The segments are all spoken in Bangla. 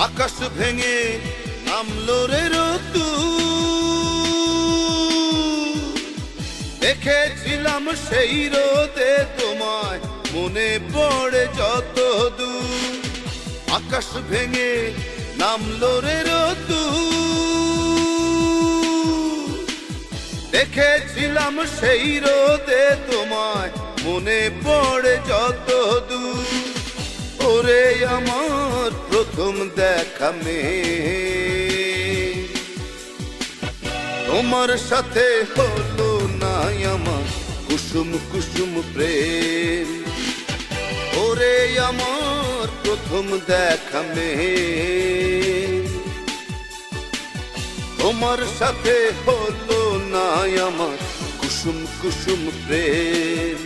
আকাশ ভেঙে নামলো রে রোদ্দুর, দেখেছিলাম সেই রোদে তোমায়, মনে পড়ে যত দূর। আকাশ ভেঙে নামলো রে রোদ্দুর, দেখেছিলাম সেই রোদে তোমায়, মনে পড়ে যত দূর। ওরে আমার প্রথম দেখা মেয়ে, তোমার সাথে হলো না আমার কুসুম কুসুম প্রেম। ওরে আমার প্রথম দেখা মেয়ে, তোমার সাথে হলো না আমার কুসুম কুসুম প্রেম।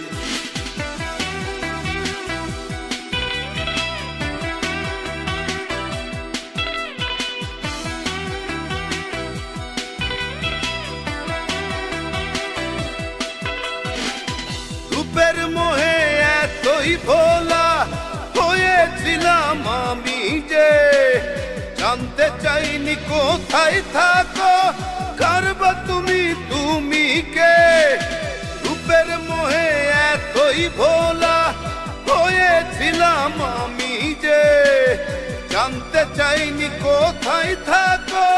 রূপের মোহে এতই ভোলা হয়েছিলাম আমি যে, জানতে চাইনি কোথায় থাকো, কারবা তুমি তুমি কে। রূপের মোহে এতই ভোলা হয়েছিলাম আমি যে, জানতে চাইনি কোথায় থাকো,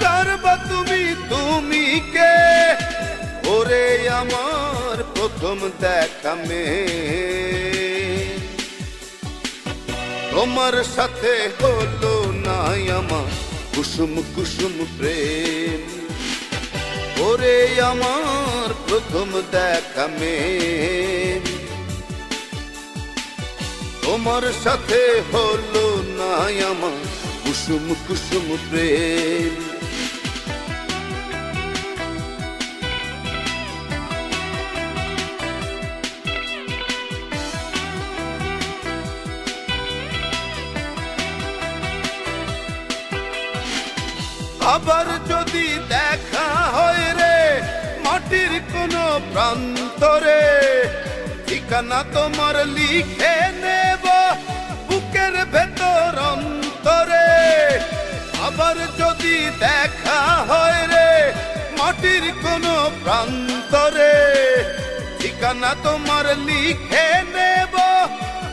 কারবা তুমি তুমি কে। ওরে আমার প্রথম দেখা মেয়ে, তোমার সাথে হলো না আমার কুসুম কুসুম প্রেম। ওরে আমার প্রথম দেখা মেয়ে, তোমার সাথে হলো না আমার কুসুম কুসুম প্রেম। আবার যদি দেখা হয় রে মাটির কোনো প্রান্তরে, ঠিকানা তোমার লিখে নেব বুকের ভেতর অন্তরে। আবার যদি দেখা হয় রে মাটির কোনো প্রান্তরে, ঠিকানা তোমার লিখে নেব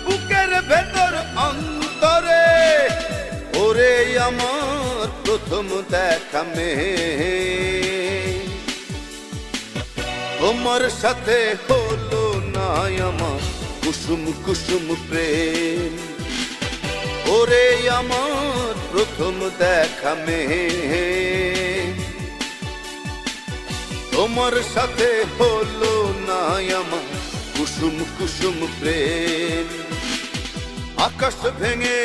বুকের ভেতর অন্তরে। ওরে আমার প্রথম দেখা মেয়ে, তোমার সাথে হলো না আমার কুসুম কুসুম প্রেম। ওরে আমার প্রথম দেখা মেয়ে, তোমার সাথে হলো না আমার কুসুম কুসুম প্রেম। আকাশ ভেঙে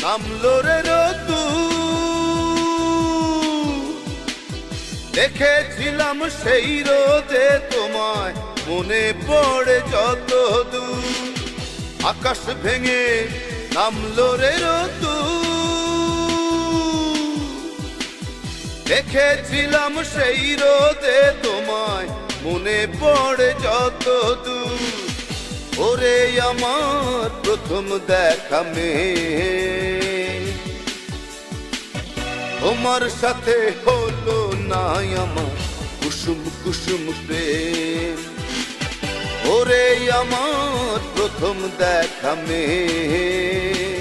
নামলো রে রোদ্দুর, দেখেছিলাম সেই রোদে তোমায়, মনে পড়ে যত দূর। আকাশ ভেঙে নামলো রে রোদ্দুর, দেখেছিলাম সেই রোদে তোমায়, মনে পড়ে যত দূর। ওরে আমার প্রথম দেখা মেয়ে, তোমার সাথে হলো না আমার কুসুম কুসুম প্রেম। ওরে আমার প্রথম দেখা মেয়ে,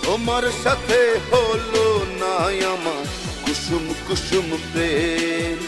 তোমার সাথে হলো না আমার কুসুম কুসুম প্রেম।